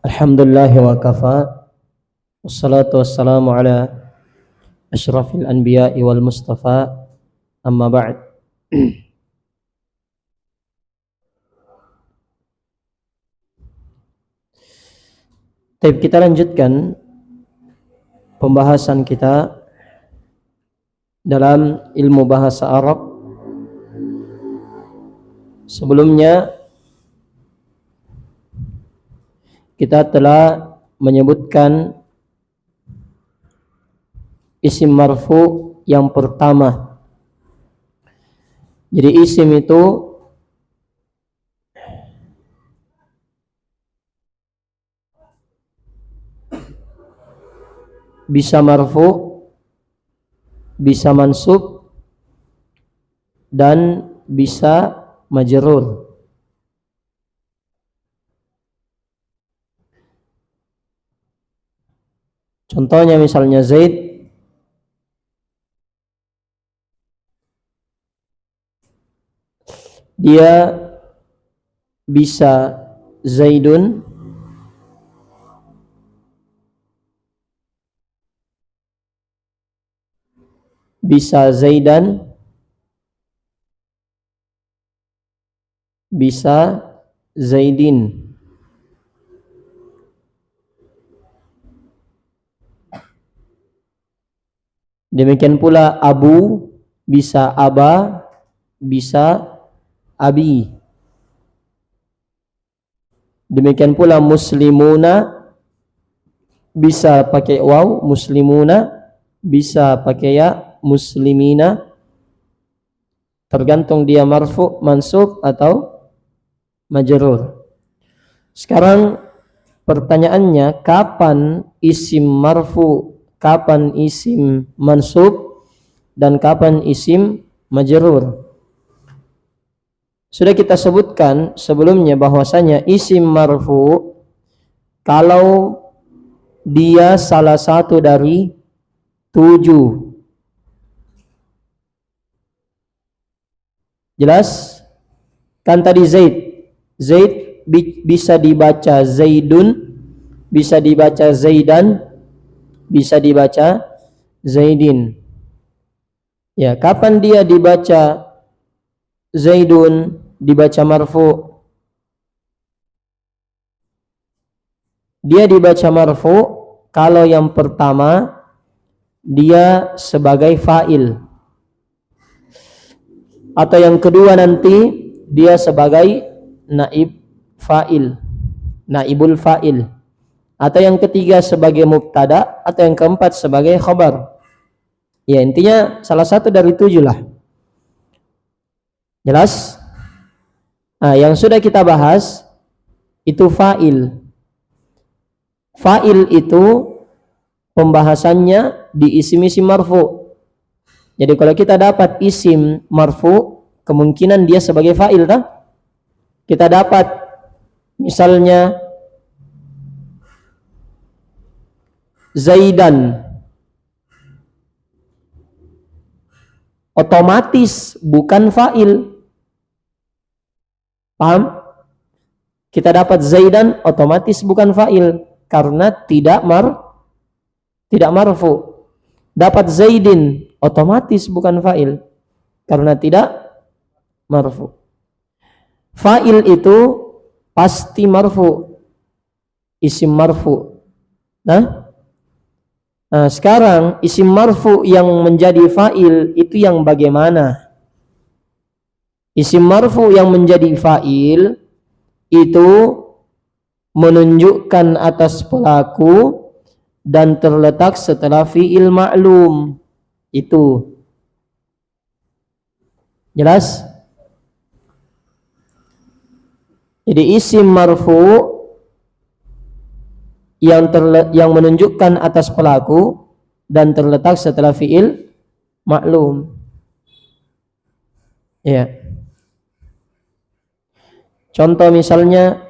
Alhamdulillah wa kafa. Wassalatu wassalamu ala asyrafil anbiya'i wal mustafa. Amma ba'd. Kita lanjutkan pembahasan kita dalam ilmu bahasa Arab. Sebelumnya kita telah menyebutkan isim marfu yang pertama. Jadi isim itu bisa marfu, bisa mansub, dan bisa majrur. Contohnya misalnya Zaid, dia bisa Zaidun, bisa Zaidan, bisa Zaidin. Demikian pula Abu bisa Aba, bisa Abi. Demikian pula muslimuna bisa pakai waw, muslimuna bisa pakai ya, muslimina. Tergantung dia marfu, mansub atau majrur. Sekarang pertanyaannya, kapan isim marfu, kapan isim mansub, dan kapan isim majrur? Sudah kita sebutkan sebelumnya bahwasanya isim marfu kalau dia salah satu dari 7. Jelas? Kan tadi Zaid. Zaid bisa dibaca Zaidun, bisa dibaca Zaidan, bisa dibaca Zaidin. Ya, kapan dia dibaca Zaidun, dibaca marfu? Dia dibaca marfu kalau yang pertama dia sebagai fa'il, atau yang kedua nanti dia sebagai naib fa'il, naibul fa'il, atau yang ketiga sebagai mubtada, atau yang keempat sebagai khabar. Ya, intinya salah satu dari 7 lah. Jelas? Nah, yang sudah kita bahas itu fa'il. Fa'il itu pembahasannya di isim-isim marfu. Jadi kalau kita dapat isim marfu, kemungkinan dia sebagai fa'il, tak? Kita dapat misalnya Zaidan, otomatis bukan fa'il. Paham? Kita dapat Zaidan, otomatis bukan fa'il karena tidak marfu. Dapat Zaidin, otomatis bukan fa'il karena tidak marfu. Fa'il itu pasti marfu, isim marfu. Nah, sekarang isim marfu yang menjadi fa'il itu yang bagaimana? Isim marfu yang menjadi fa'il itu menunjukkan atas pelaku dan terletak setelah fi'il ma'lum. Itu jelas? Jadi isim marfu yang menunjukkan atas pelaku dan terletak setelah fi'il maklum. Ya. Contoh misalnya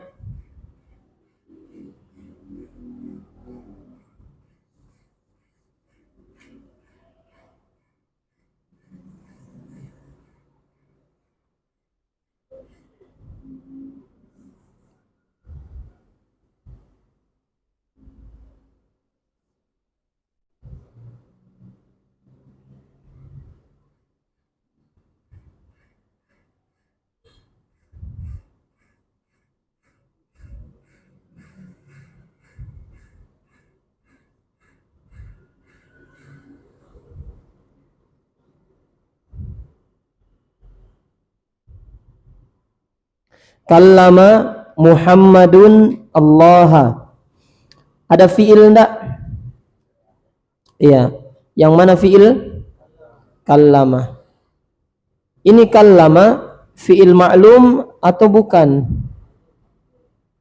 Kallama Muhammadun Allah. Ada fiil enggak? Iya. Yang mana fiil? Kallama. Ini kallama fiil ma'lum atau bukan?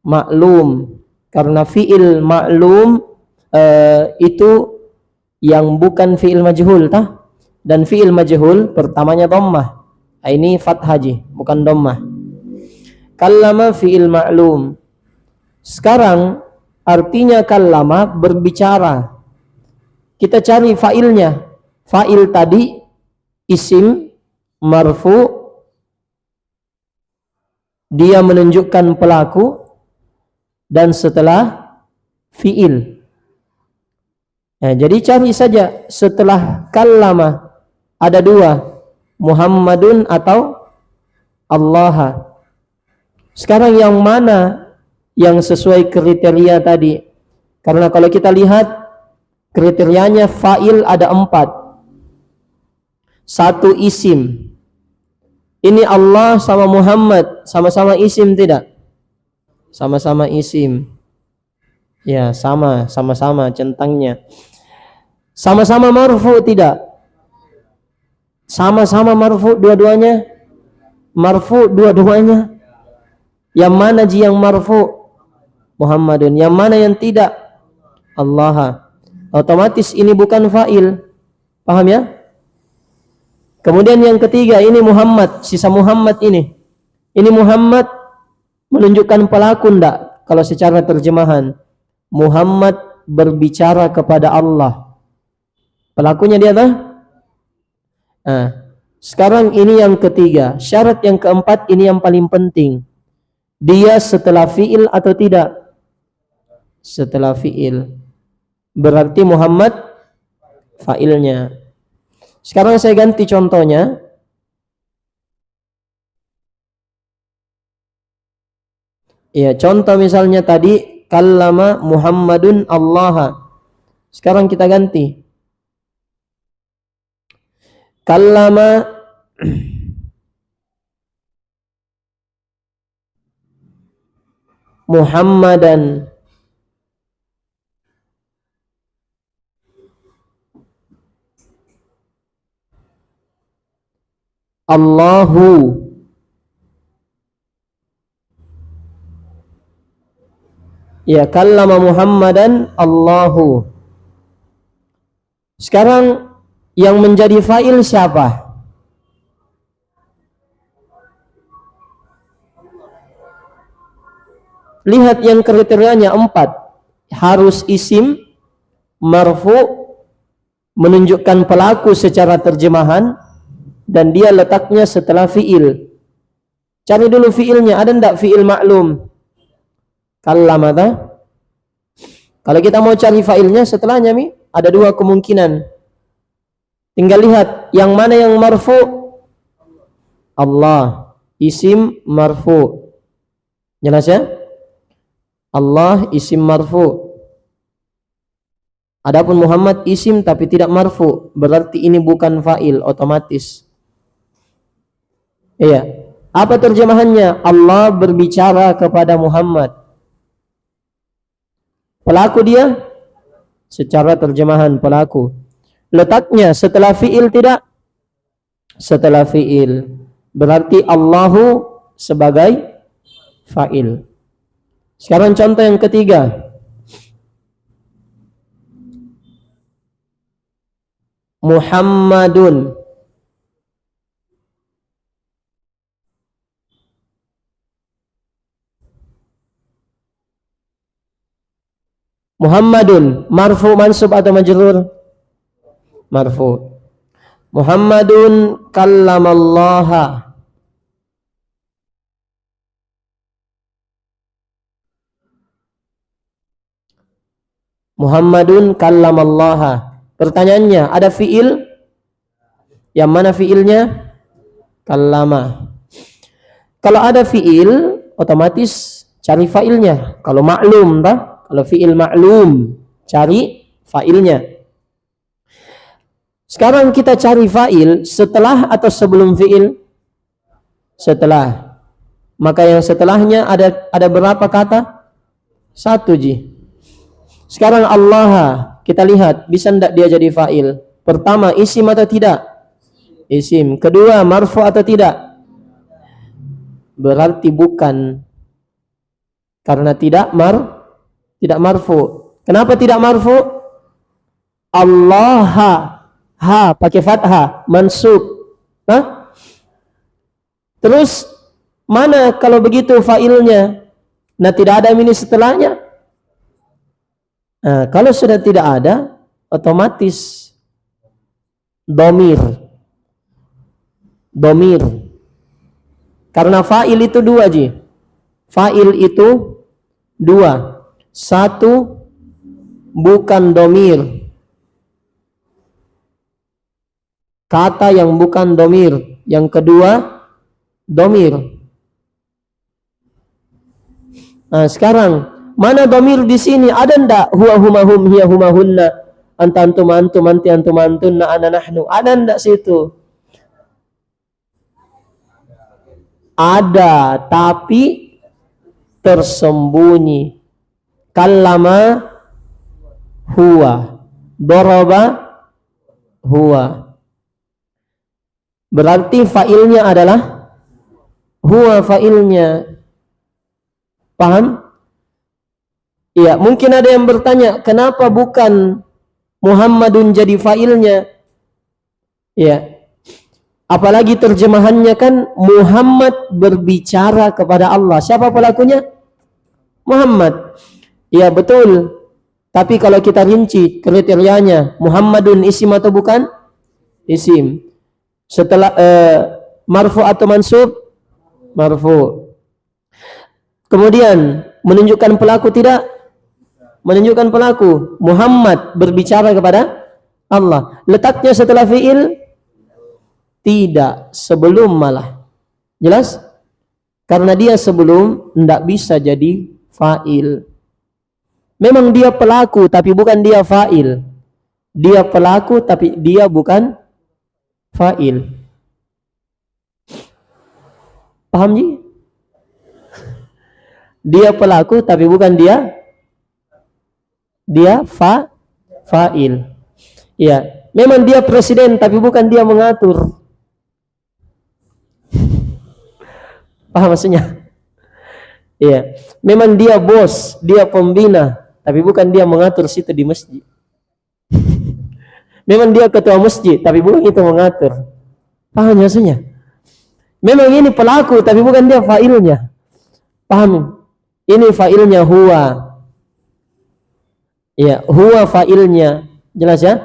Maklum. Karena fiil maklum itu yang bukan fiil majhul tah? Dan fiil majhul pertamanya dhammah. Ini fathah bukan dhammah. Kallama fiil maklum. Sekarang artinya kallama berbicara. Kita cari fa'ilnya. Fa'il tadi isim marfu, dia menunjukkan pelaku, dan setelah fiil. Nah, jadi cari saja setelah kallama ada dua, Muhammadun atau Allah. Sekarang yang mana yang sesuai kriteria tadi? Karena kalau kita lihat kriterianya fa'il ada 4. 1 isim. Ini Allah sama Muhammad sama-sama isim tidak? Sama-sama isim. Ya, sama-sama centangnya. Sama-sama marfu tidak? Sama-sama marfu dua-duanya? Marfu dua-duanya? Yang mana yang marfu? Muhammadun. Yang mana yang tidak? Allah. Otomatis ini bukan fa'il. Paham ya? Kemudian yang ketiga, ini Muhammad, sisa Muhammad ini. Ini Muhammad menunjukkan pelaku enggak? Kalau secara terjemahan, Muhammad berbicara kepada Allah. Pelakunya dia dah? Nah, sekarang ini yang ketiga. Syarat yang keempat ini yang paling penting. Dia setelah fi'il atau tidak? Setelah fi'il. Berarti Muhammad fa'ilnya. Sekarang saya ganti contohnya. Ya, contoh misalnya tadi kallama Muhammadun Allah. Sekarang kita ganti. Kallama Muhammadan Allahu. Ya, kallama Muhammadan Allahu. Sekarang yang menjadi fa'il siapa? Lihat yang kriterianya 4. Harus isim, marfu, menunjukkan pelaku secara terjemahan, dan dia letaknya setelah fi'il. Cari dulu fi'ilnya, ada enggak fi'il maklum? Kallama dah. Kalau kita mau cari fa'ilnya setelahnya ada 2 kemungkinan. Tinggal lihat yang mana yang marfu. Allah, isim marfu. Jelas ya? Allah isim marfu. Adapun Muhammad isim tapi tidak marfu, berarti ini bukan fa'il otomatis. Iya. Apa terjemahannya? Allah berbicara kepada Muhammad. Pelaku dia? Secara terjemahan pelaku. Letaknya setelah fi'il tidak? Setelah fi'il. Berarti Allahu sebagai fa'il. Sekarang contoh yang ketiga. Muhammadun. Muhammadun marfu mansub atau majrur? Marfu. Muhammadun kallamallaha. Muhammadun kallamallaha. Pertanyaannya, ada fi'il? Yang mana fi'ilnya? Kallama. Kalau ada fi'il, otomatis cari fa'ilnya. Kalau maklum, kalau fi'il maklum, cari fa'ilnya. Sekarang kita cari fa'il setelah atau sebelum fi'il? Setelah. Maka yang setelahnya ada berapa kata? Satu ji. Sekarang Allah, kita lihat bisa ndak dia jadi fa'il? Pertama, isim atau tidak? Isim. Kedua, marfu atau tidak? Berarti bukan. Karena tidak marfu. Kenapa tidak marfu? Allah, ha pakai fathah, mansub. Hah? Terus mana kalau begitu fa'ilnya? Nah, tidak ada ini setelahnya. Nah, kalau sudah tidak ada, otomatis domir. Karena fa'il itu dua ji. Fa'il itu dua. Satu bukan domir. Kata yang bukan domir. Yang kedua domir. Nah, sekarang mana domir di sini? Ada ndak? Huwa huma hum hiya huma hunna, anta antum antum anti antum antunna ana nahnu. Ada ndak situ? Ada, tapi tersembunyi. Kallama huwa, daraba huwa. Berarti fa'ilnya adalah huwa fa'ilnya. Paham? Iya, mungkin ada yang bertanya, kenapa bukan Muhammadun jadi fa'ilnya? Iya. Apalagi terjemahannya kan Muhammad berbicara kepada Allah. Siapa pelakunya? Muhammad. Iya, betul. Tapi kalau kita rinci kriterianya, Muhammadun isim atau bukan? Isim. Setelah marfu atau mansub? Marfu. Kemudian menunjukkan pelaku tidak? Menunjukkan pelaku. Muhammad berbicara kepada Allah. Letaknya setelah fi'il? Tidak, sebelum malah. Jelas? Karena dia sebelum tidak bisa jadi fa'il. Memang dia pelaku tapi bukan dia fa'il. Dia pelaku tapi dia bukan fa'il. Paham ji? Dia pelaku tapi bukan dia fa'il. Ya, memang dia presiden tapi bukan dia mengatur. Paham maksudnya? Iya, memang dia bos, dia pembina, tapi bukan dia mengatur situ di masjid. Memang dia ketua masjid, tapi bukan itu mengatur. Paham maksudnya? Memang ini pelaku, tapi bukan dia fa'ilnya. Paham? Ini fa'ilnya huwa. Ya, huwa fa'ilnya. Jelas ya?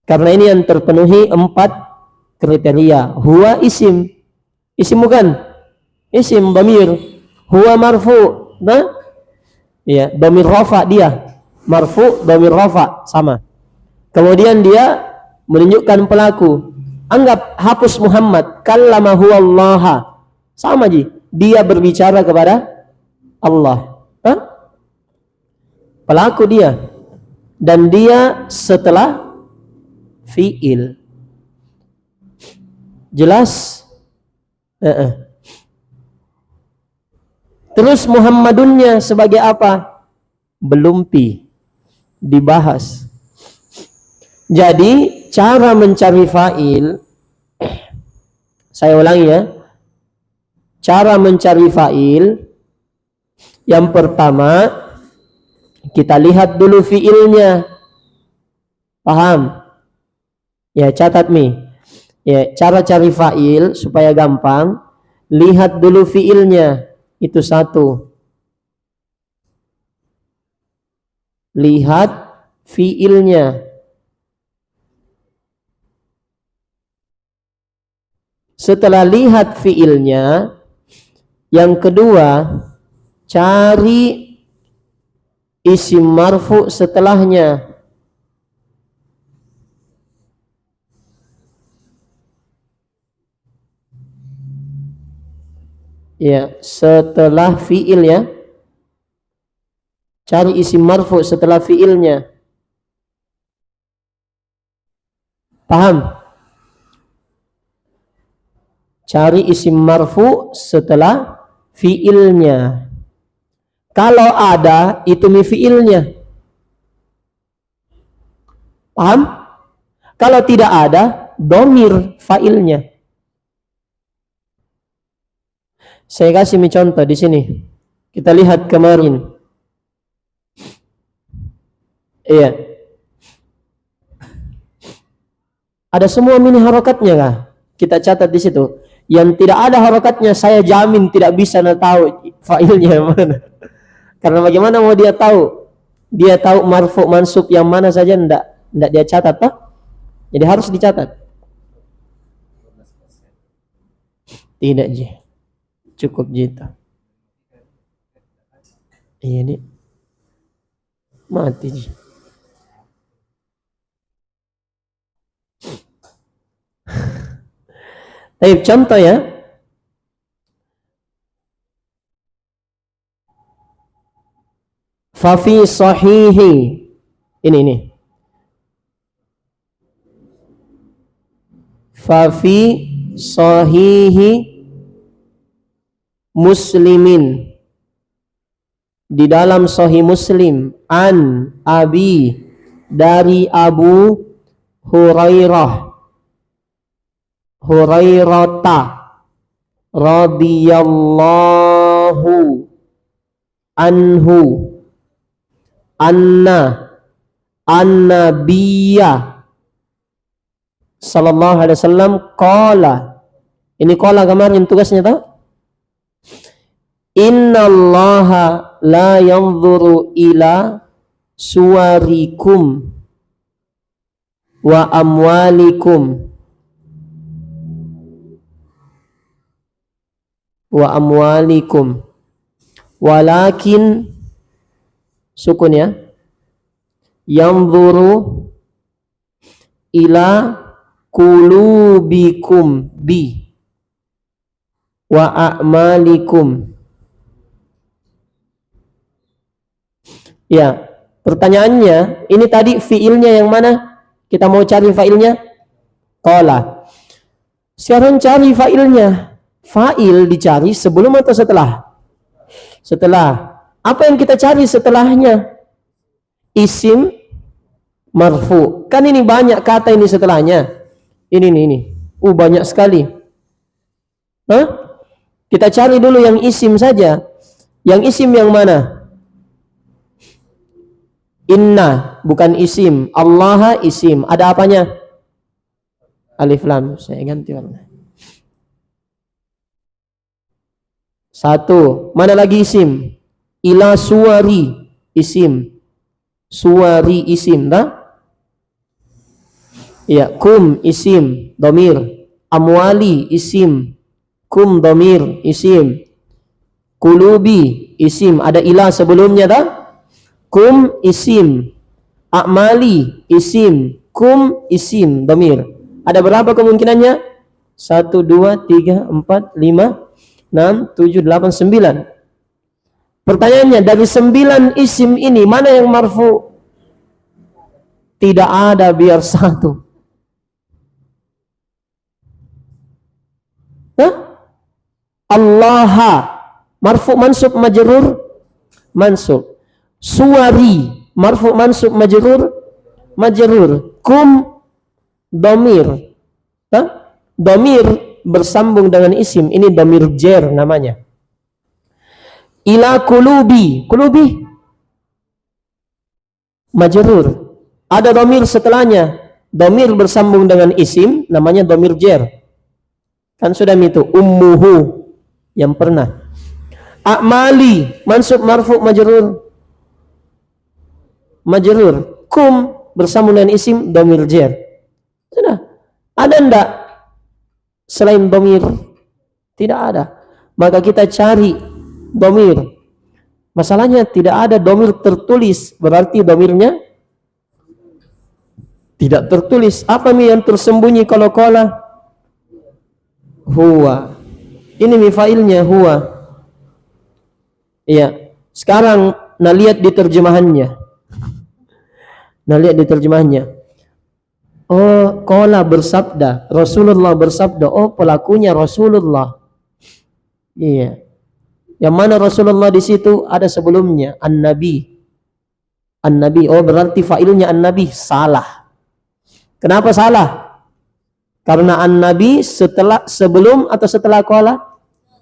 Karena ini yang terpenuhi 4 kriteria. Huwa isim. Isim bukan? Isim dhamir. Huwa marfu. Nah? Ya, dhamir rafa dia. Marfu, dhamir rafa sama. Kemudian dia menunjukkan pelaku. Anggap hapus Muhammad. Kallama huwa Allah. Sama ji. Dia berbicara kepada Allah. Hah? Pelaku dia. Dan dia setelah fi'il. Jelas? Terus Muhammadunnya sebagai apa? Belum dibahas. Jadi cara mencari fa'il, saya ulangi ya. Cara mencari fa'il, yang pertama kita lihat dulu fi'ilnya. Paham? Ya, catat nih. Ya, cara cari fa'il supaya gampang, lihat dulu fi'ilnya. Itu satu. Lihat fi'ilnya. Setelah lihat fi'ilnya, yang kedua, cari isim marfu setelahnya. Ya, setelah fi'il ya. Cari isim marfu setelah fi'ilnya. Paham? Cari isim marfu setelah fiilnya. Kalau ada, itu fiilnya. Paham? Kalau tidak ada, domir failnya. Saya kasih contoh di sini. Kita lihat kemarin. Iya. Ada semua mini harokatnya kah? Kita catat di situ. Yang tidak ada harokatnya, saya jamin tidak bisa tahu failnya mana. Karena bagaimana mau dia tahu? Dia tahu marfu mansub yang mana saja enggak dia catat toh? Jadi harus dicatat. Tidak Ji. Cukup Jita. Iya nih. Mati Ji. Baik, contoh ya. Fafi sahihi. Ini. Fafi sahihi muslimin. Di dalam sahih Muslim an Abi dari Abu Hurairata radhiyallahu anhu an-nabiyya sallallahu alaihi wasallam qala. Ini qala kemarin tugasnya tahu? Innallaha la yanzuru ila suwarikum wa amwalikum walakin sukun ya, yanzuru ila qulubikum bi wa a'malikum. Ya, pertanyaannya, ini tadi fiilnya yang mana? Kita mau cari failnya? Qala. Sekarang cari failnya. Fa'il dicari sebelum atau setelah? Setelah. Apa yang kita cari setelahnya? Isim marfu. Kan ini banyak kata ini setelahnya. Ini. Banyak sekali. Hah? Kita cari dulu yang isim saja. Yang isim yang mana? Inna bukan isim, Allah isim. Ada apanya? Alif lam. Saya ganti warna. Satu. Mana lagi isim? Ila suwari isim. Suwari isim, dah? Ya, kum isim, domir. Amwali isim. Kum domir isim. Kulubi isim. Ada ila sebelumnya, dah? Kum isim, a'mali isim, kum isim, domir. Ada berapa kemungkinannya? 1, 2, 3, 4, 5, 6, 7, 8, 9. Pertanyaannya, dari 9 isim ini mana yang marfu? Tidak ada, biar satu. Hah? Allaha marfu mansub majrur mansub. Suwari marfu mansub majrur kum domir. Domir bersambung dengan isim, ini domir jer namanya. Ila kulubi majrur, ada domir setelahnya, domir bersambung dengan isim namanya domir jer. Kan sudah itu ummuhu yang pernah. A'mali mansub marfu majrur, kum bersambung dengan isim domir jer. Sudah. Ada enggak selain domir? Tidak ada. Maka kita cari domir. Masalahnya tidak ada domir tertulis, berarti domirnya tidak tertulis. Apa yang tersembunyi kalau qala? Huwa. Ini failnya huwa. Iya. Sekarang lihat di terjemahannya. Oh, qala bersabda, Rasulullah bersabda. Oh, pelakunya Rasulullah. Iya. Yang mana Rasulullah di situ ada sebelumnya an-nabi. An-nabi. Oh, berarti fa'ilnya an-nabi. Salah. Kenapa salah? Karena an-nabi sebelum atau setelah qala?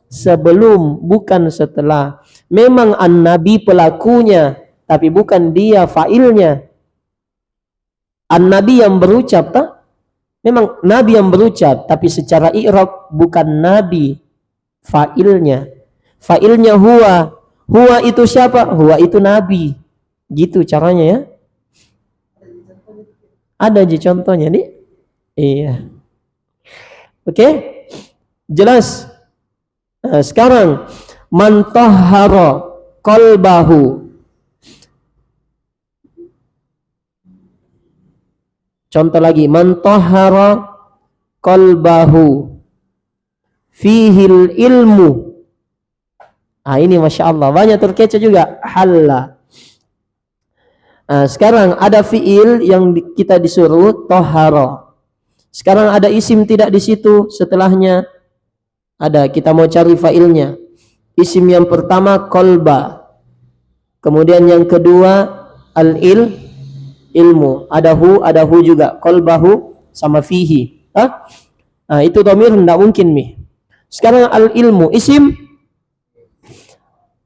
Sebelum, bukan setelah. Memang an-nabi pelakunya, tapi bukan dia fa'ilnya. An-nabi yang berucap, tak? Memang nabi yang berucap, tapi secara i'rab bukan nabi fa'ilnya. Fa'ilnya huwa. Huwa itu siapa? Huwa itu nabi. Gitu caranya ya. Ada aja contohnya nih. Iya. Oke? Jelas. Nah, sekarang man tahhara qalbahu. Contoh lagi, man tahhara qalbahu fihil ilmu. Ah, ini Masya Allah, banyak terkecoh juga. Halla. Nah, sekarang ada fiil yang kita disuruh tahhara. Sekarang ada isim tidak di situ, setelahnya ada, kita mau cari fa'ilnya. Isim yang pertama qalba. Kemudian yang kedua ilmu. Ada hu juga. Qalbahu sama fihi. Nah, itu dhamir enggak mungkin nih. Sekarang al-ilmu isim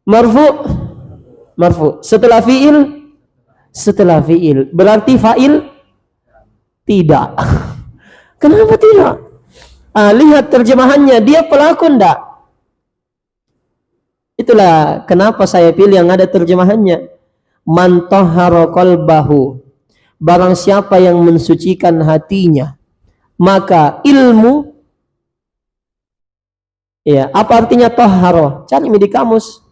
marfu. Setelah fiil berarti fa'il tidak. Kenapa tidak? Lihat terjemahannya, dia pelaku enggak? Itulah kenapa saya pilih yang ada terjemahannya. Man tahhara qalbahu. Barang siapa yang mensucikan hatinya, maka ilmu. Ya, apa artinya tahhara? Cari di kamus.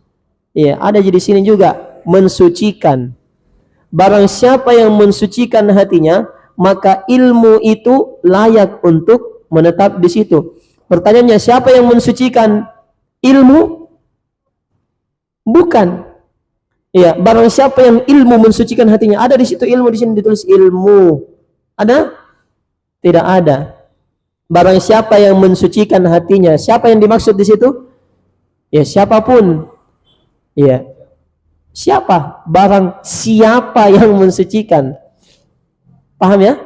Ya, ada di sini juga, mensucikan. Barang siapa yang mensucikan hatinya, maka ilmu itu layak untuk menetap di situ. Pertanyaannya, siapa yang mensucikan ilmu? Bukan. Ya, barang siapa yang ilmu mensucikan hatinya. Ada di situ ilmu, di sini ditulis ilmu. Ada? Tidak ada. Barang siapa yang mensucikan hatinya. Siapa yang dimaksud di situ? Ya, siapapun. Ya. Siapa? Barang siapa yang mensucikan. Paham ya?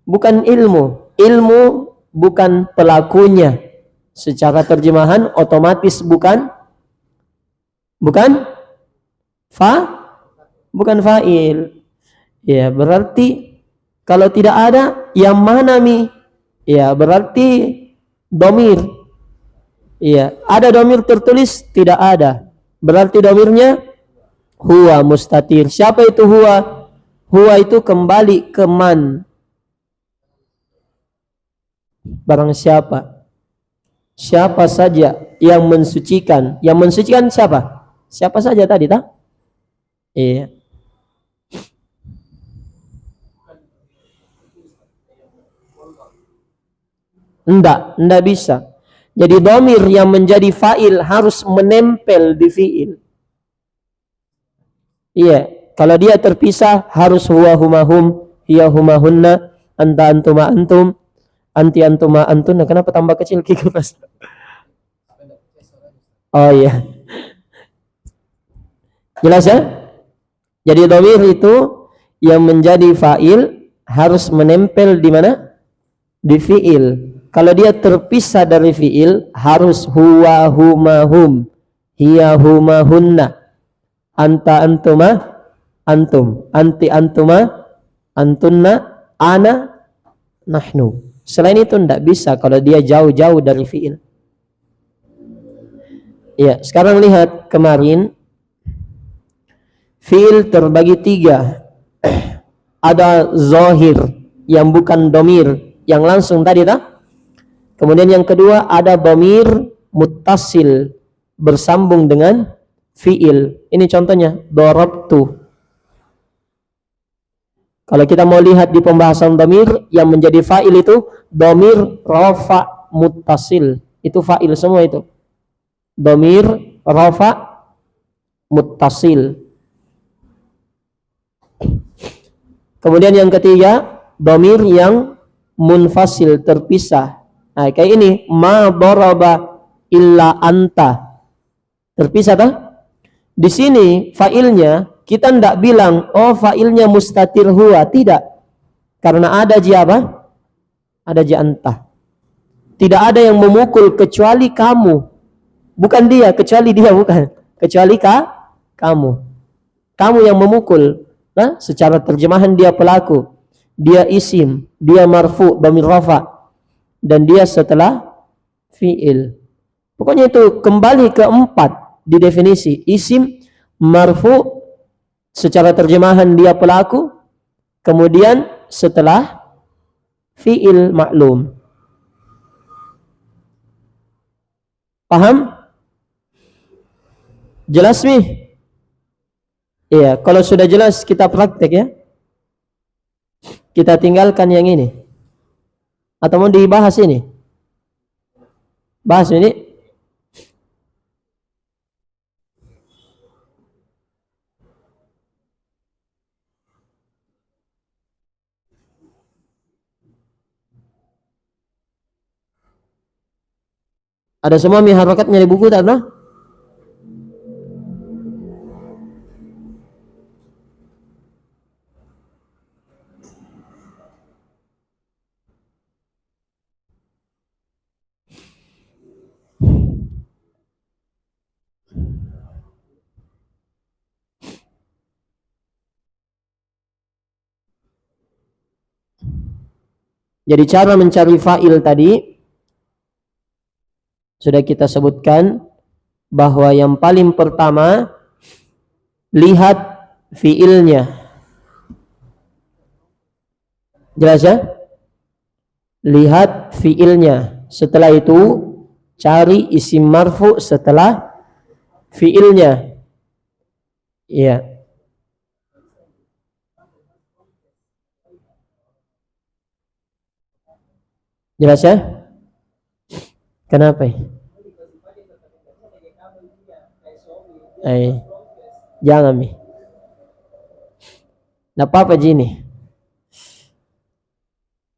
Bukan ilmu. Ilmu bukan pelakunya. Secara terjemahan otomatis bukan bukan fa'il. Ya, berarti kalau tidak ada yang mana mi? Ya, berarti domir. Ya, ada domir tertulis? Tidak ada. Berarti domirnya huwa mustatir. Siapa itu huwa? Huwa itu kembali ke man. Barang siapa? Siapa saja yang mensucikan. Yang mensucikan siapa? Siapa saja tadi, tak? Iya. Enggak bisa. Jadi dhamir yang menjadi fa'il harus menempel di fi'il. Iya, kalau dia terpisah harus huwa huma hum, hiya huma hunna, anta antuma antum, anti antuma antun. Kenapa tambah kecil kikas? Oh iya. Jelas ya? Jadi dhamir itu yang menjadi fa'il harus menempel di mana? Di fi'il. Kalau dia terpisah dari fi'il harus huwa huma hum, hiya huma hunna, anta antuma antum, anti antuma antunna, ana nahnu. Selain itu tidak bisa kalau dia jauh-jauh dari fi'il. Ya, sekarang lihat kemarin fi'il terbagi 3. Ada zahir yang bukan domir, yang langsung tadi tak? Kemudian yang kedua ada domir muttasil bersambung dengan fi'il. Ini contohnya darabtu. Kalau kita mau lihat di pembahasan domir yang menjadi fa'il itu domir rafa muttasil. Itu fa'il semua itu. Domir rafa muttasil. Kemudian yang ketiga dhamir yang munfasil, terpisah. Nah, kayak ini, ma daraba illa anta. Terpisah tak? Di sini fa'ilnya kita tidak bilang oh fa'ilnya mustatir huwa, tidak. Karena ada ji apa? Ada ji anta. Tidak ada yang memukul kecuali kamu. Bukan dia, kecuali dia bukan. Kecuali kamu. Kamu yang memukul. Nah, secara terjemahan dia pelaku. Dia isim, dia marfu, dhamir rafa. Dan dia setelah fi'il. Pokoknya itu kembali ke 4 di definisi. Isim, marfu, secara terjemahan dia pelaku. Kemudian setelah fi'il maklum. Paham? Jelas nih? Iya, kalau sudah jelas kita praktek ya. Kita tinggalkan yang ini. Atau mau dibahas ini? Bahas ini. Ada semua mi harokatnya di buku tak? Jadi cara mencari fa'il tadi sudah kita sebutkan bahwa yang paling pertama lihat fi'ilnya. Jelas ya? Lihat fi'ilnya. Setelah itu cari isim marfu setelah fi'ilnya. Iya. Jelas ya? Kenapa? Jangan mi. Nggak apa-apa Jini.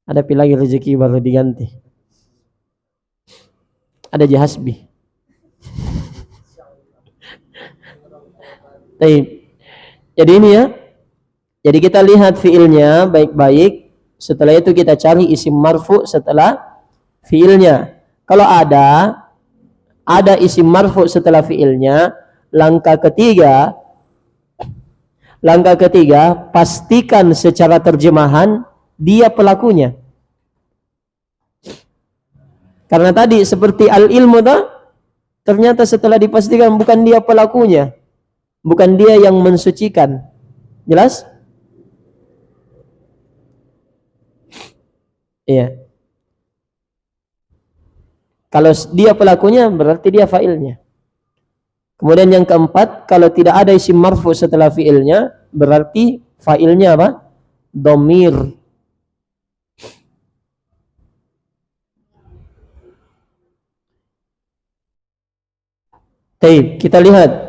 Ada lagi rezeki baru diganti. Ada jahasbi. Jadi ini ya. Jadi kita lihat fiilnya baik-baik. Setelah itu kita cari isim marfu setelah fiilnya. Kalau ada isim marfu setelah fiilnya, langkah ketiga pastikan secara terjemahan dia pelakunya. Karena tadi seperti al-ilmu ternyata setelah dipastikan bukan dia pelakunya. Bukan dia yang mensucikan. Jelas? Iya. Kalau dia pelakunya berarti dia fa'ilnya. Kemudian yang keempat, kalau tidak ada isim marfu setelah fi'ilnya, berarti fa'ilnya apa? Dhamir. Baik, kita lihat.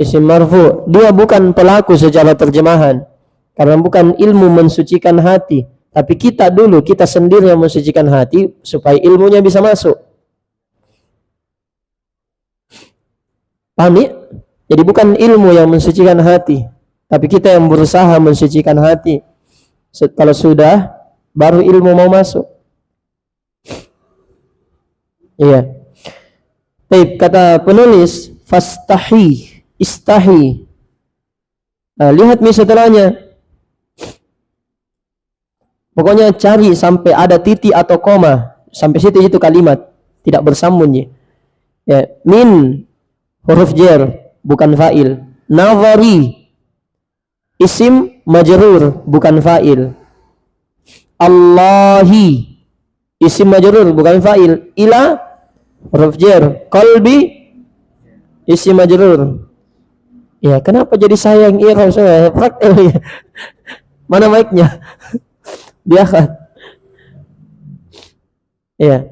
Isim marfu, dia bukan pelaku secara terjemahan. Karena bukan ilmu mensucikan hati. Tapi kita sendiri yang mensucikan hati supaya ilmunya bisa masuk. Paham ya? Jadi bukan ilmu yang mensucikan hati. Tapi kita yang berusaha mensucikan hati. Kalau sudah, baru ilmu mau masuk. Iya. Baik, kata penulis, fastahi, istahi. Nah, lihat nih setelahnya. Pokoknya cari sampai ada titik atau koma. Sampai situ itu kalimat. Tidak bersambung ya. Min, huruf jar, bukan fa'il. Nazari, isim majrur, bukan fa'il. Allahi, isim majrur, bukan fa'il. Ila, huruf jar. Qalbi, isim majrur. Ya, kenapa jadi sayang i'rab saya? Praktek. Mana mic-nya? Dia kan. Ya.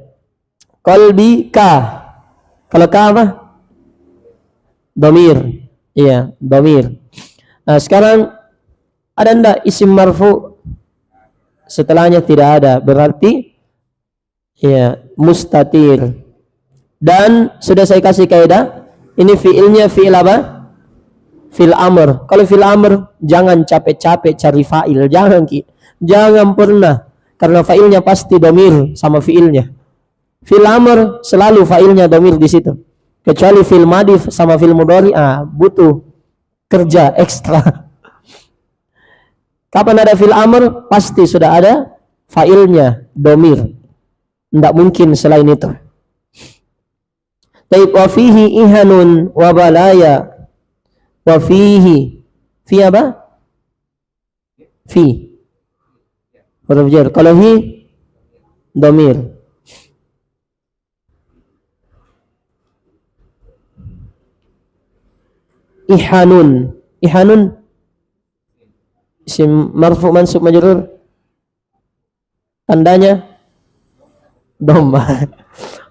Qalbi ka. Kalau ka apa? Domir. Iya, domir. Nah, sekarang ada ndak isim marfu setelahnya tidak ada, berarti ya mustatir. Dan sudah saya kasih kaidah, ini fiilnya fiil apa? Fiil amr. Kalau fiil amr jangan capek-capek cari fa'il, jangan Ki. Jangan pernah, karena fa'ilnya pasti domir sama fiilnya. Fiil amr selalu fa'ilnya domir di situ. Kecuali fiil madif sama fiil mudhari, butuh kerja ekstra. Kapan ada fiil amr pasti sudah ada fa'ilnya domir. Tidak mungkin selain itu. Taib wa fihi ihanun wa balaya. Wa fihi. Fi apa? Fi. Huruf jar. Kalau hi domir. Ihanun. Ihanun isim marfu mansub majrur. Tandanya dhamma.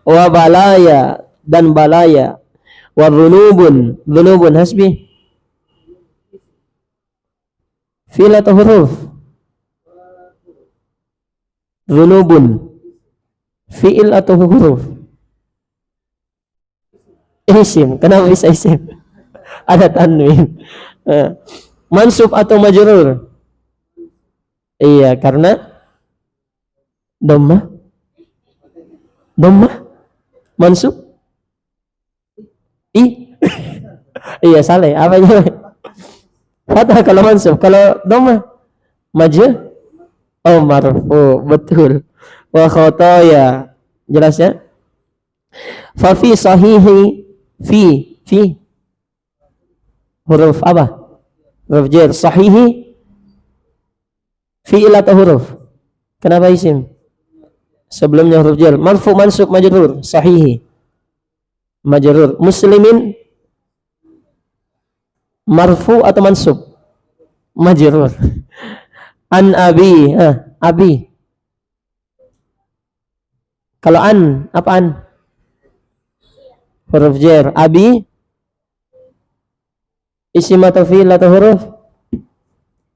Wa balaya dan balaya. Wa dhunubun. Dhunubun hasbi fi'il atau huruf? Dhunubun fi'il atau huruf? Isim. Kenapa bisa isim? Ada tanwin. Mansub atau majrur? Iya, karena dhamma. Dhamma mansub iya salah. Apa aja? Fathah kalau mansub, kalau dhamma marfu. Betul. Wa khataya. Jelas ya? Fa fi sahihi fi huruf apa? Huruf jar. Sahihi fi'il atau huruf? Kenapa isim? Sebelumnya huruf jar. Marfu mansub majrur. Sahihi majrur. Muslimin marfu atau mansub? Majrur. An abi. Abi. Kalau an, apa an? Huruf jar. Abi isim atau fi'il atau huruf?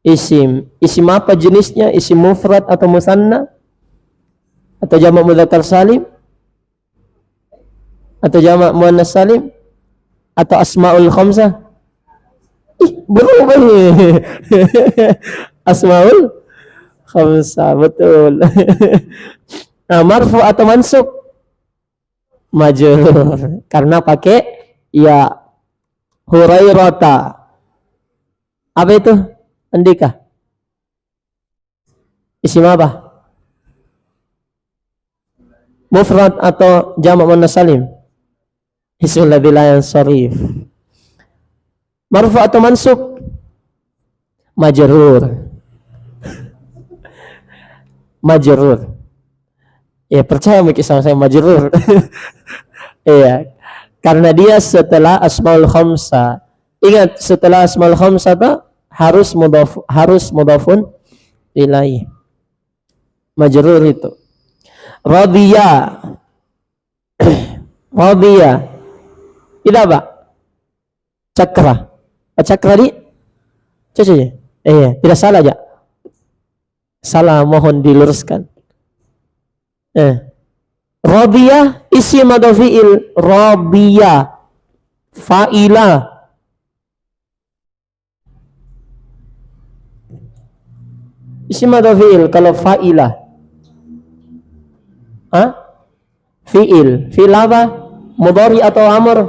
Isim. Isim apa jenisnya? Isim mufrad atau musanna? Atau jamak mudzakkar salim? Atau jamak muannas salim? Atau asmaul khamsah? Berubah nih. Asmaul khamsah, betul. Nah, marfu atau mansub? Majrur. Karena pakai ya Hurairata. Apa itu? Andika. Isim apa? Mufrad atau jamak muannas salim? Ismul ladzi la yansarif. Marfu atau mansub? Majrur. Majrur. Ya, percaya mungkin sama saya majrur. Iya. Karena dia setelah asmaul khamsah. Ingat, setelah asmaul khamsah itu harus mudhafun ilaih. Majrur itu. Radiya. Radiya. Itu apa? Cakra. Cakra di? Coba. Iya, tidak salah aja. Salah, mohon diluruskan. Radiya isim atau fi'il? Radiya fa'ila. Isim atau fi'il kalau fa'ila? Fi'il. Fi'il apa? Mudhari atau amr?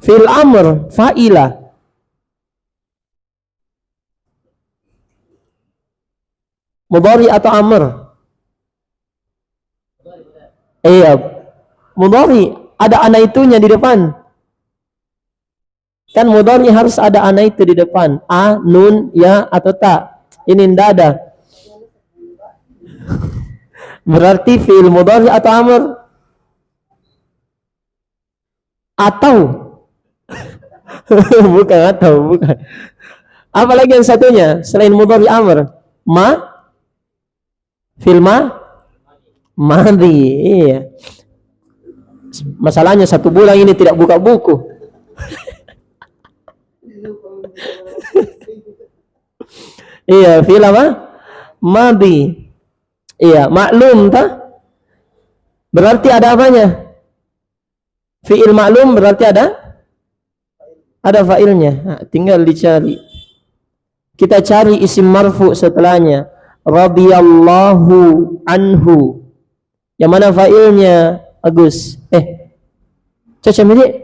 Fi'il amr, fa'ila. Mudhari atau amr? Iya, mudhari. Ada ana itunya di depan. Kan mudhari harus ada ana itu di depan. A, nun, ya, atau ta. Ini tidak ada. Berarti fi'il mudhari atau amr? Atau bukan. Apalagi yang satunya selain mudhari amr? Fi'il Madhi. Iya. Masalahnya 1 bulan ini tidak buka buku. Iya, fi'il apa? Madhi. Iya, maklum tak? Berarti ada apanya? Fi'il maklum berarti ada fa'ilnya. Nah, tinggal dicari. Kita cari isim marfu setelahnya. Radhiyallahu anhu. Yang mana fa'ilnya? Agus. Caca milik?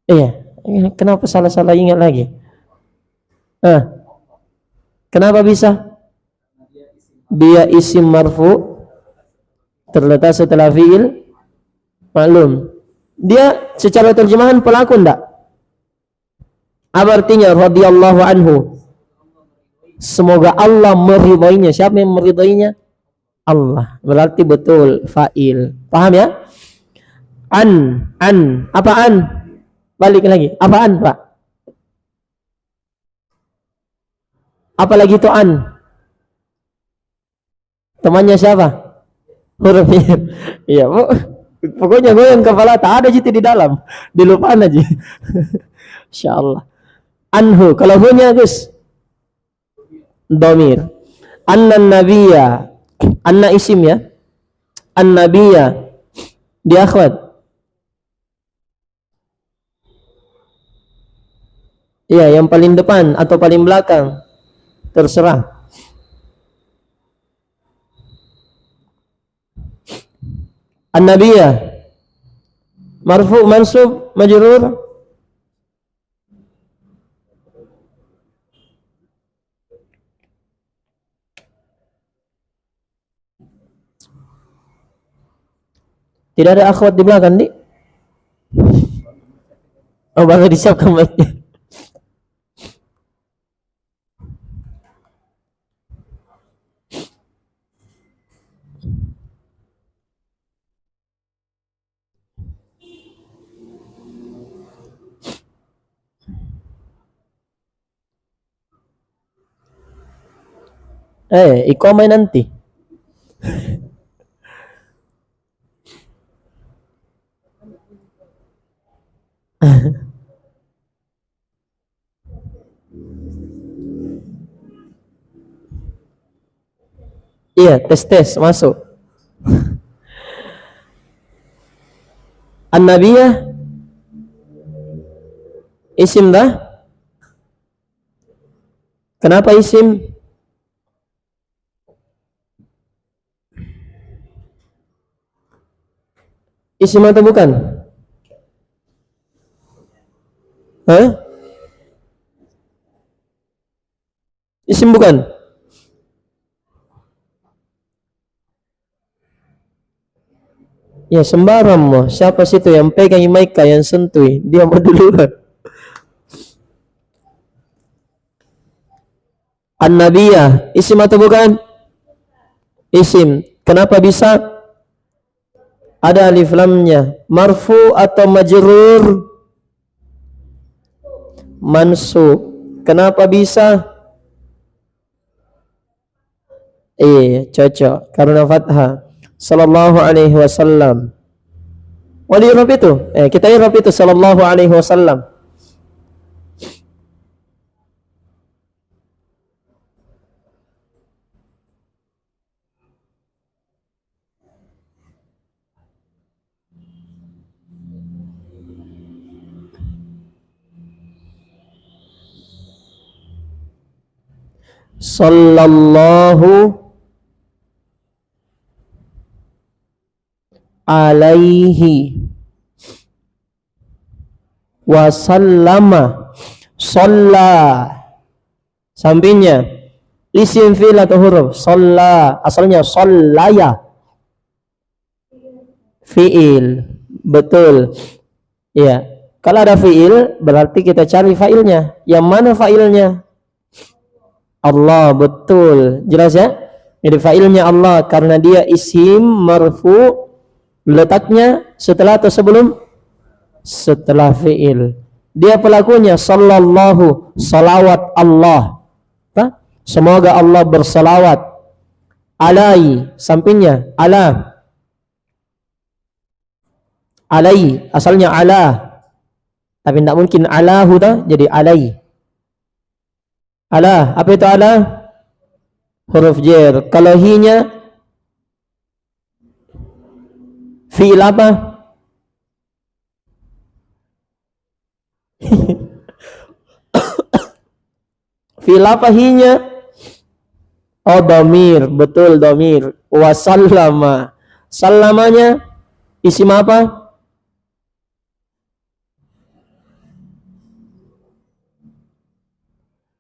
Iya. Kenapa salah-salah ingat lagi? Kenapa bisa? Dia isim marfu terletak setelah fi'il maklum. Dia secara terjemahan pelaku enggak? Apa artinya radhiyallahu anhu? Semoga Allah meridainya. Siapa yang meridainya? Allah. Berarti betul fa'il. Paham ya? Apa an? Balik lagi. Apaan, Pak? Apalagi itu an? Temannya siapa? Huruf iya, pokoknya goyang kepala, tak ada jitu di dalam, dilupaan aja. Insyaallah. Anhu, kalau hunya Gus domir. Anna nabiyya, anna isim ya. An nabiyya di akhwat. Iya, yang paling depan atau paling belakang, terserah. An-nabiyah marfu, mansub, majrur. Tidak ada akhwat di belakang, Dik? Oh, baru disiapkan mic-nya. Iqamah nanti. Iya, tes masuk. An-nabiyah isim dah. Kenapa isim? Isim atau bukan? Isim bukan? Ya sembarang mau. Siapa situ yang pegang mic yang sentuh? Dia mau duluan. An-nabiyah isim atau bukan? Isim. Kenapa bisa? Ada alif lamnya. Marfu atau majrur? Mansub. Kenapa bisa? Cocok karena fathah. Sallallahu alaihi wasallam. Wali Rob itu. Kita Rob itu sallallahu alaihi wasallam. Sallallahu alaihi wasallama. Shalla sampingnya isim fi'il atau huruf? Shalla asalnya shallaya, fi'il. Betul ya. Kalau ada fi'il berarti kita cari fa'ilnya. Yang mana fa'ilnya? Allah. Betul, jelas ya. Jadi fa'ilnya Allah karena dia isim marfu, letaknya setelah atau sebelum? Setelah fi'il. Dia pelakunya sallallahu, salawat Allah. Semoga Allah bersalawat. Alai sampingnya ala, Alai, asalnya ala. Tapi tidak mungkin alahu dah, jadi alai. Ala, apa itu ala? Huruf jar. Kalau hinya fi'il apa? Fi'il apa hinya? Oh, domir, betul domir. Wasallama. Sallamanya isim apa?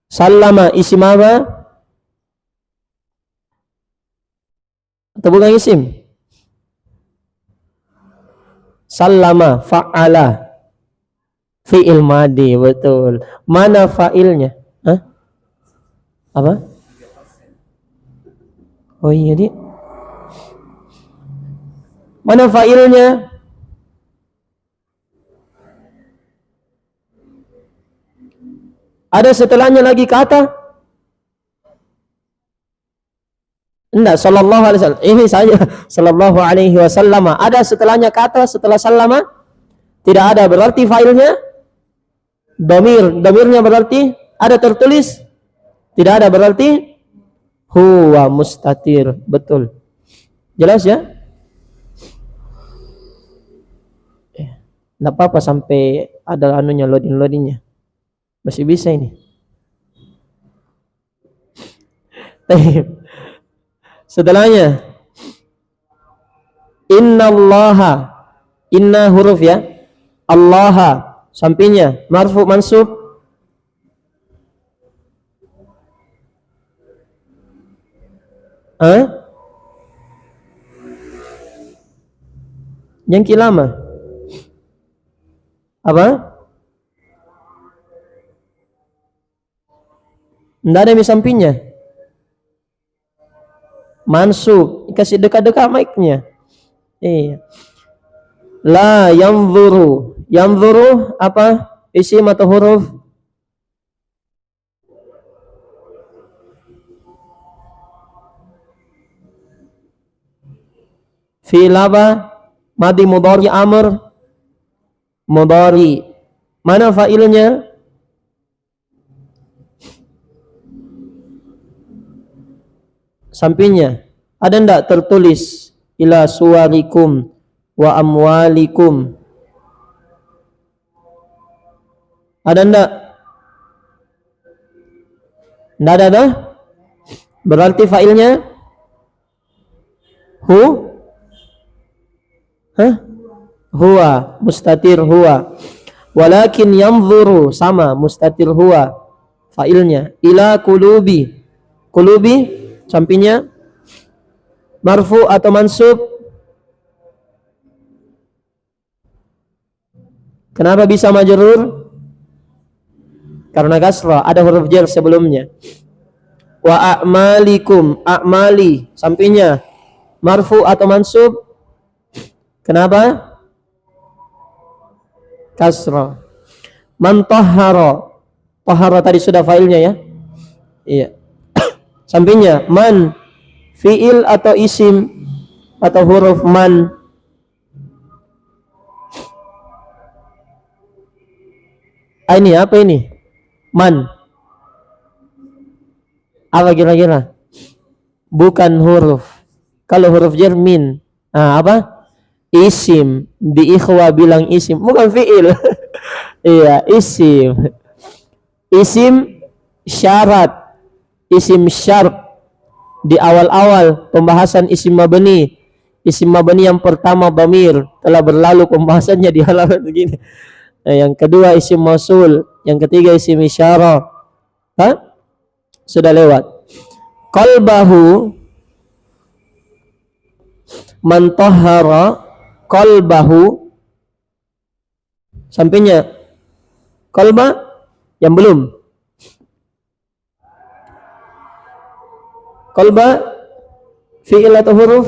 Sallama isim apa? Atau bukan isim? Sallama fa'ala. Fi'il madi, betul. Mana fa'ilnya? Hah? Apa? Oh iya, Dik. Mana fa'ilnya? Ada setelahnya lagi kata? Enggak, sallallahu alaihi wasallam. Ini saja sallallahu alaihi wasallam. Ada setelahnya kata setelah sallama? Tidak ada. Berarti fa'ilnya domir. Domirnya berarti ada tertulis? Tidak ada. Berarti huwa mustatir. Betul. Jelas ya? Enggak apa-apa sampai ada anunya, loadingnya. Masih bisa ini. Setelahnya innallaha, inna huruf ya, allaha sampingnya marfu mansub, yang kilama apa? Nggak ada di sampingnya. Mansub, kasih dekat-dekat mic-nya. Iya. La yanzuru. Yanzuru apa? Isim atau huruf? Fi'il apa? Madi mudhari amr. Mudhari. Mana fa'ilnya? Sampingnya ada ndak tertulis ila suwarikum wa amwalikum? Ada ndak? Ndak ada dah? Berarti fa'ilnya huwa, mustatir huwa. Walakin yanzuru, sama, mustatir huwa fa'ilnya. Ila qulubi. Qulubi sampingnya marfu atau mansub? Kenapa bisa majrur? Karena kasrah, ada huruf jar sebelumnya. Wa a'malikum, a'mali sampingnya marfu atau mansub? Kenapa? Kasrah. Man tahhara, tahhara tadi sudah failnya ya. Iya. Sampingnya man, fiil atau isim atau huruf man? Ini apa ini? Man. Apa kira-kira? Bukan huruf. Kalau huruf jar min. Apa? Isim. Di ikhwa bilang isim, bukan fiil. Iya, isim. Isim syarat. Isim syart. Di awal-awal pembahasan isim mabni. Isim mabni yang pertama dhamir, telah berlalu pembahasannya di halaman begini. Yang kedua isim mausul, yang ketiga isim isyarah. Sudah lewat. Qalbahu, man tahhara qalbahu, sampingnya qalba yang belum. Qalba fi'il atau huruf?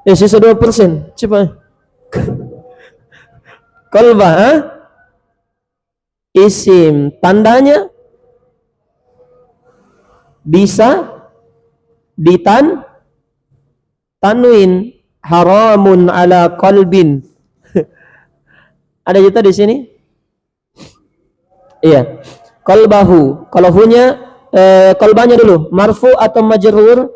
Sisa 2%. Coba. Qalba, isim, tandanya bisa tanwin haramun ala qalbin. Ada juga di sini? Iya. Qalbahu. Kalau hunya qalbanya dulu, marfu atau majrur?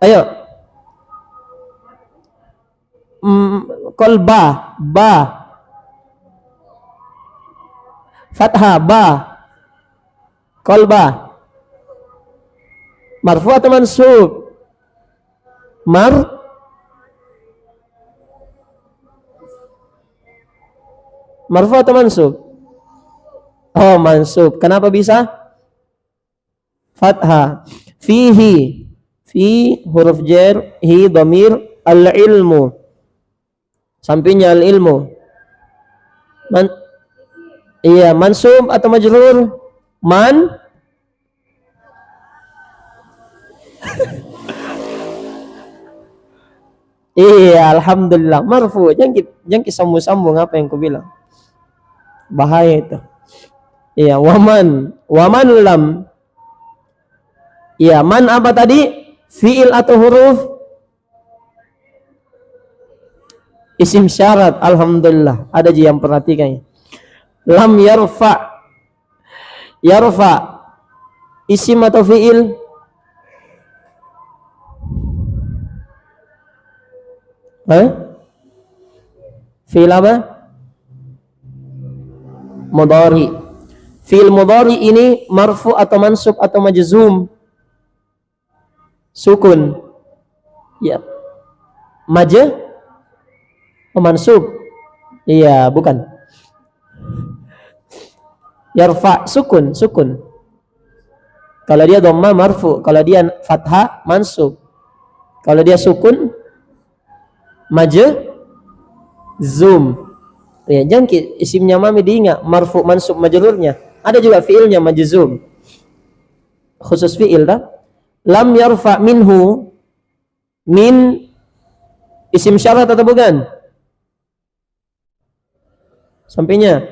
Ayo. Qalba, ba. Fathah ba. Qalba. Marfu atau mansub? Marfu atau mansub? Oh, mansub. Kenapa bisa? Fathah. Fihi. Fi huruf jar, hi dhamir, al-ilmu. Sampingnya al-ilmu. Iya, mansub atau majrur? Iya, alhamdulillah. Marfu. Jangan sambung-sambung apa yang ku bilang. Bahaya itu. Iya, waman lam. Iya, man apa tadi? Fi'il atau huruf? Isim syarat. Alhamdulillah. Ada yang perhatikan. Lam yarfa. Isim atau fi'il? Fi'il apa? Mudhari. Fi'il mudhari ini marfu atau mansub atau majzum? Sukun. Ya. Mansub. Iya, bukan. Yarfa, sukun. Kalau dia dhamma marfu, kalau dia fathah mansub. Kalau dia sukun majzum. Ya, jangan isimnya mami diingat marfu mansub majrurnya. Ada juga fiilnya majzum. Khusus fiil dah. Lam yarfa minhu, min isim syarat atau bukan? Sampainya.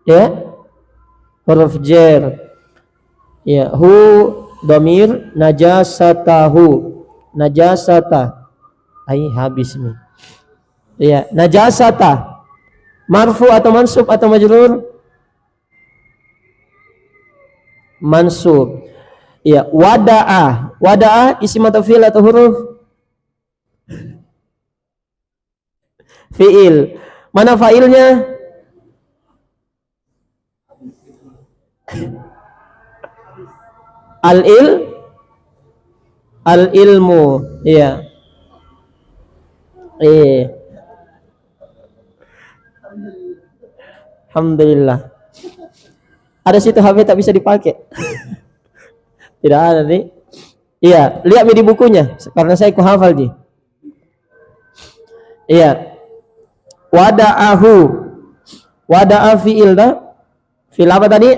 Ya. Huruf jar. Ya, hu dhamir najasatahu. Najasata. Habis nih. Ya, najasata. Marfu atau mansub atau majrur? Mansub. Ya, wada'a isim atau fi'il atau huruf? Fi'il. Mana fa'ilnya? Al-ilmu. Iya. Alhamdulillah. Ada situ HP tak bisa dipakai. Tidak ada nih. Iya, lihat di bukunya karena saya kuhafal di. Iya. Wada'a fi'il dah. Fi'il apa tadi?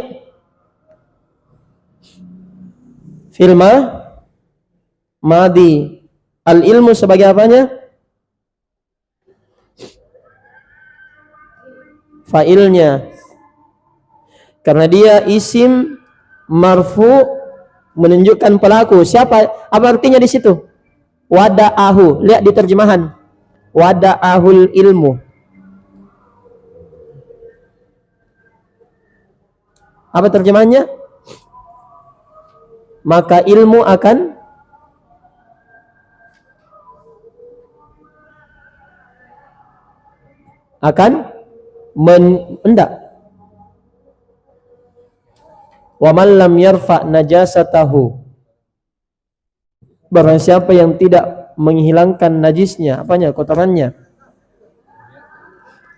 Fi'il madi. Al-ilmu sebagai apanya? Fa'ilnya. Karena dia isim marfu menunjukkan pelaku. Siapa? Apa artinya di situ? Wada'ahu. Lihat di terjemahan. Wada'ahul ilmu. Apa terjemahannya? Maka ilmu akan enggak. Wa man lam yarfa najasatahu. Barang siapa yang tidak menghilangkan najisnya, apanya, kotorannya,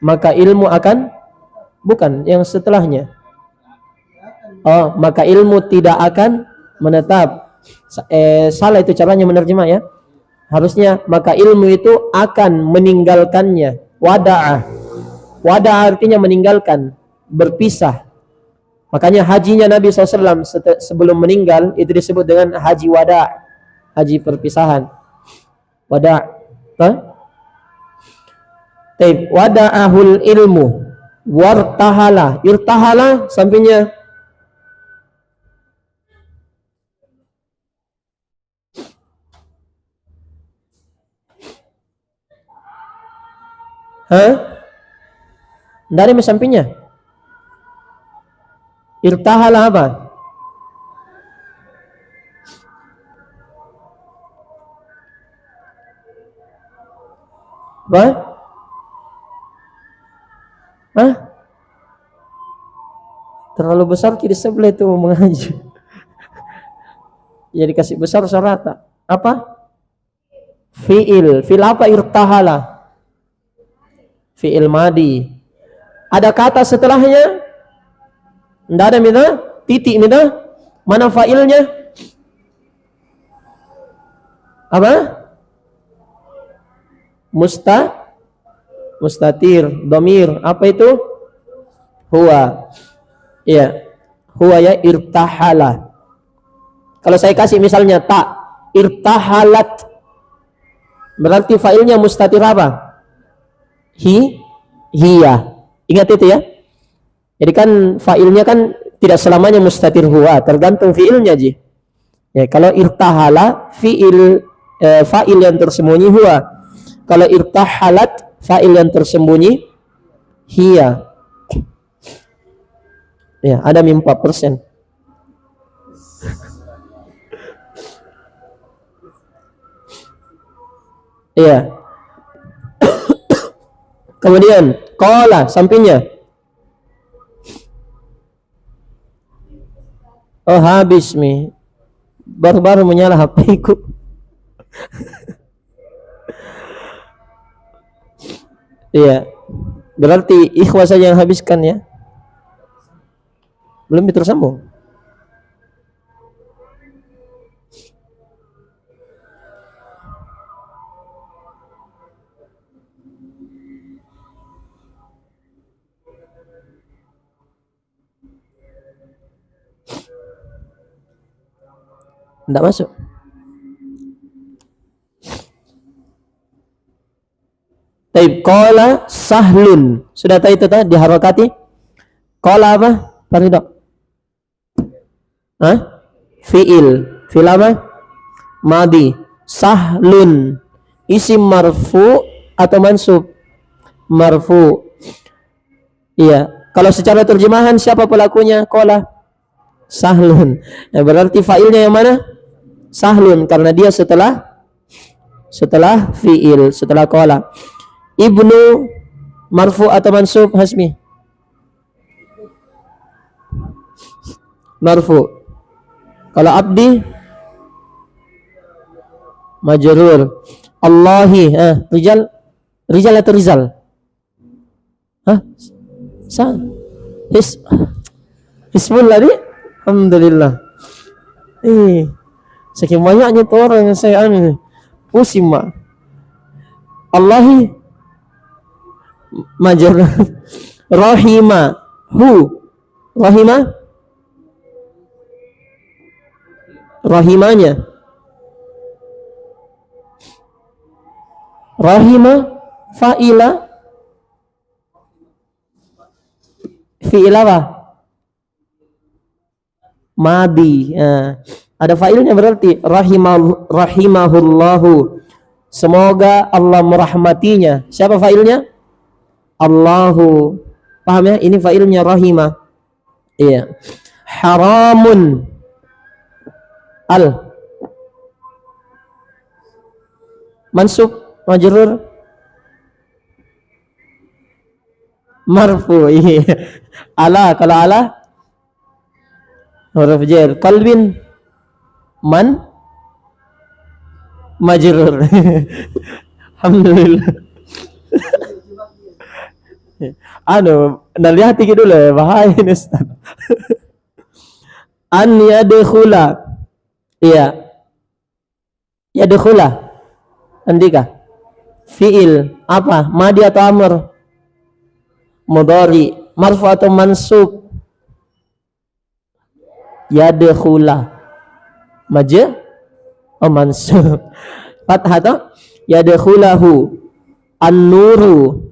maka ilmu akan, bukan yang setelahnya. Oh, maka ilmu tidak akan menetap. Salah itu caranya menerjemah ya. Harusnya maka ilmu itu akan meninggalkannya. Wada'a artinya meninggalkan, berpisah. Makanya hajinya Nabi SAW sebelum meninggal itu disebut dengan haji wada', haji perpisahan. Wada'. Taib wada'ahul ilmu wartahala. Irtahala sampingnya dari sampingnya. Irtahala apa? Apa? Hah? Terlalu besar kiri sebelah itu mengaji. Jadi kasih besar serata. Apa? Fi'il. Fi'il apa? Irtahala. Fi'il madi. Ada kata setelahnya? Tidak ada mina? Titik mina? Mana fa'ilnya? Apa? Mustatir, domir. Apa itu? Huwa. Iya. Huwa ya irtahala. Kalau saya kasih misalnya tak, irtahalat. Berarti fa'ilnya mustatir apa? Hiya. Ingat itu ya. Jadi kan fa'ilnya kan tidak selamanya mustatir huwa, tergantung fi'ilnya ji. Ya, kalau irtahala fa'il yang tersembunyi huwa. Kalau irtahalat fa'il yang tersembunyi hiya. Ya, ada 4%. Iya. Kemudian qala sampingnya. Oh, habis mi. Baru-baru menyala HP-ku. Iya. Berarti ikhwah saja yang habiskan ya. Belum tersambung. Tidak masuk. Taib qala sahlun. Sudah tahu itu tadi diharokati. Qala apa? Faridok. Fi'il. Fi'il apa? Madi. Sahlun. Isim marfu atau mansub? Marfu. Iya. Kalau secara terjemahan siapa pelakunya? Qala sahlun. Nah, berarti fa'ilnya yang mana? Sahlun, karena dia setelah fi'il, setelah qala. Ibnu marfu atau mansub Hasmi? Marfu. Kalau abdi majrur. Allahi rijal atau rizal? Hisbul tadi? Alhamdulillah. Sekian banyaknya tuh orang yang saya pusing mak. Allahi majrur. Rahimanya. Rahima fa'ila fi'il apa? Madi. Ada fa'ilnya berarti rahimahullahu. Semoga Allah merahmatinya. Siapa fa'ilnya? Allahu. Paham ya? Ini fa'ilnya rahimah. Iya. Haramun. Mansub, majrur, marfu. Ala, kalau ala huruf jar. Qalbin majrur. Alhamdulillah. Lihat dulu ya, bahaya ini Ustaz. An yadkhula. Iya. Yadkhula. Andika. Fi'il apa? Madi atau amr? Mudhari. Marfu atau mansub? Yadkhula. Mansub. Fathah atau yadkhulahu. An-nuru.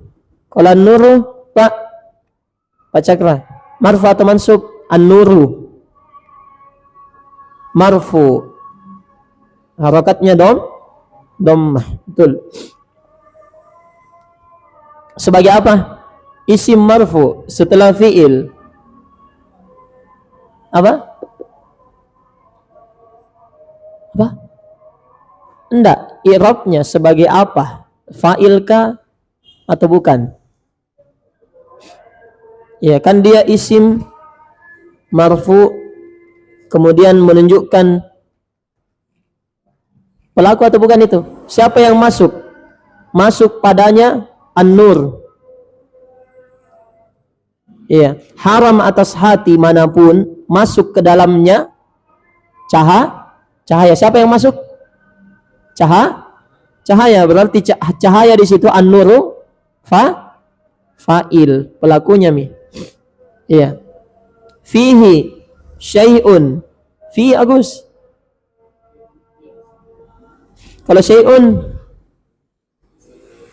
Kalau an-nuru, Pak Cakra, marfu atau mansub? An-nuru marfu, harakatnya dhammah, betul. Sebagai apa? Isim marfu setelah fiil. Apa? Enggak, i'rabnya sebagai apa? Fa'il kah atau bukan? Ya, kan dia isim marfu kemudian menunjukkan pelaku atau bukan itu? Siapa yang masuk? Masuk padanya an-nur. Ya, haram atas hati manapun masuk ke dalamnya cahaya. Siapa yang masuk? Cahaya. Berarti cahaya di situ an-nuru fa'il, pelakunya mi. Iya. Fihi syai'un. Fi Agus. Kalau syai'un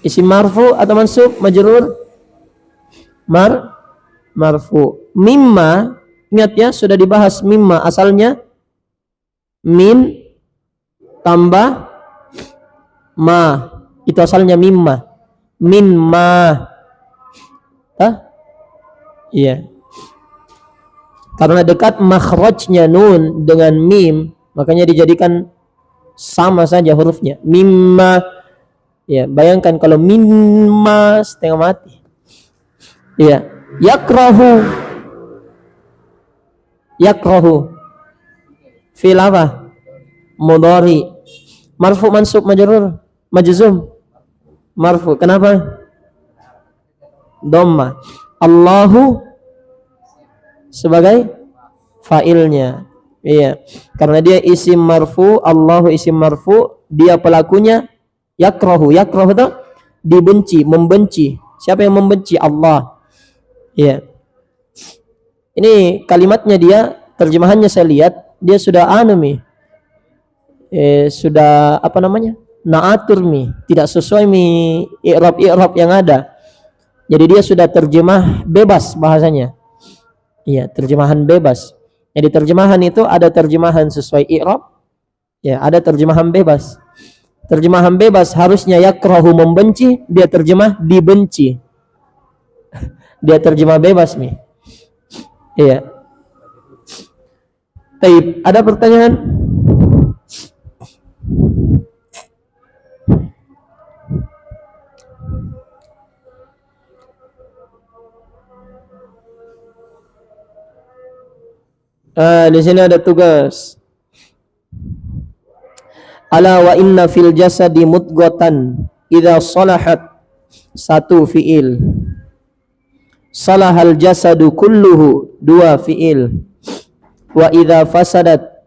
isim marfu atau mansub, majrur? Marfu. Mimma, ingat ya, sudah dibahas mimma asalnya min tambah ma, itu asalnya mimma. Min ma. Iya. Karena dekat makhrajnya nun dengan mim, makanya dijadikan sama saja hurufnya. Mimma. Ya, bayangkan kalau mimma setengah mati. Iya. Yakrahu. Fi'il apa? Mudhari. Marfu, mansub, majrur, majzum? Marfu. Kenapa? Dhamma. Allahu sebagai fa'ilnya. Iya. Karena dia isim marfu, Allahu isim marfu, dia pelakunya yakrahu. Yakrahu itu dibenci, membenci. Siapa yang membenci? Allah. Iya. Ini kalimatnya dia, terjemahannya saya lihat, dia sudah sudah apa namanya? Na'atur tidak sesuai i'rab yang ada. Jadi dia sudah terjemah bebas bahasanya. Iya, terjemahan bebas. Jadi terjemahan itu ada terjemahan sesuai i'rab, ya, ada terjemahan bebas. Terjemahan bebas harusnya yakrahu membenci, dia terjemah dibenci. Dia terjemah bebas Iya. Baik, ada pertanyaan? Di sini ada tugas. Ala wa inna fil jasadi mudghatan idza salahat, satu fiil. Salahal jasadu kulluhu, dua fiil. Wa idza fasadat,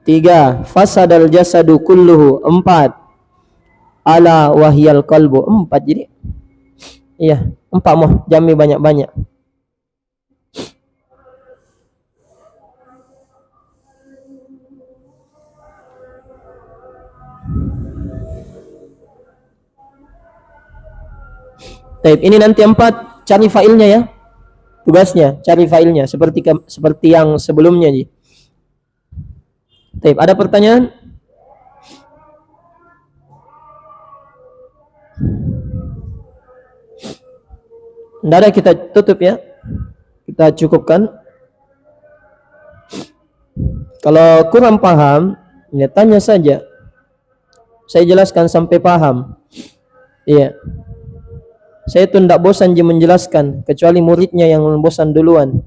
tiga. Fasadal jasadu kulluhu, empat. Ala wahyal qalbu, empat. Jadi iya, empat jami banyak-banyak. Taib, ini nanti empat, cari failnya ya. Tugasnya cari failnya seperti yang sebelumnya. Taib, ada pertanyaan? Tidak ada, kita tutup ya. Kita cukupkan. Kalau kurang paham, ya tanya saja. Saya jelaskan sampai paham. Iya. Saya tuh tidak bosan menjelaskan, kecuali muridnya yang bosan duluan.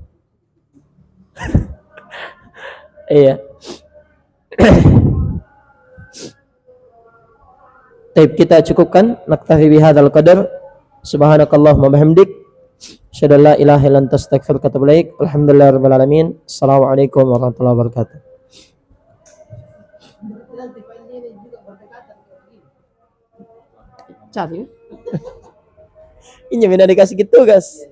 Iya. Taib, kita cukupkan. Naktafi bihadzal qadar. Subhanakallahumma bihamdik, asyhadu an la ilaha illa anta, astaghfiruka wa atubu ilaik. Alhamdulillahirabbil alamin. Assalamualaikum warahmatullahi wabarakatuh. Cari. Ini benar dikasih gitu, guys.